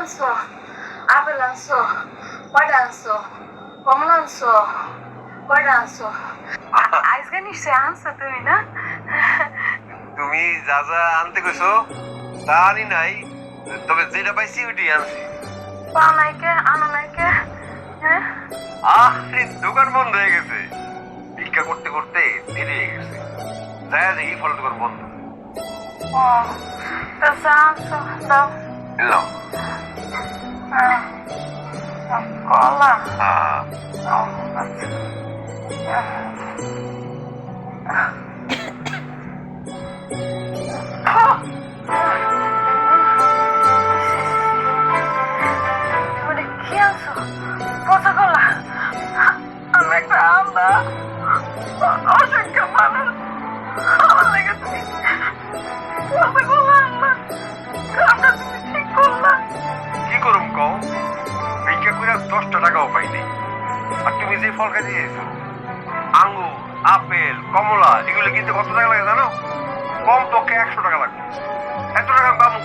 আনছো? আপেল আনছো? কয়টা আনছো? কমলা আনছো? কয়টা আনছো? আজকে নিশ্চয় আনছো তুমি না? তুমি যা যা আনতে কইছো তা আনি নাই, তবে যেটা পাইছি ওইটাই আনছি। পাও নাইকে, আনো নাইকে, হ্যাঁ? আরে দোকান বন্ধ হয়ে গেছে, ভিক্ষা করতে করতে দেরি হয়ে গেছে, যাই দেখি ফল দোকান বন্ধ। ও, তা যা আনছো দাও। এলাম। কলা? আহ, ও, আচ্ছা। মানে কি আনছো? পচা কলা? আমি একটা আন্দা অসংখ্য মানুষ, আমার লেগে তুমি পচা কলা আনলা? কামটা তুমি ঠিক করলা? কি করুম কও, ভিক্ষা করে 10টা টাকাও পাইনি। আর তুমি যে ফল খাইতে চাইছো, আঙ্গুর, আপেল, কমলা, এগুলো কিনতে কত টাকা লাগে জানো? কম পক্ষে 100 টাকা লাগবে। 100 টাকা আমি পাবো।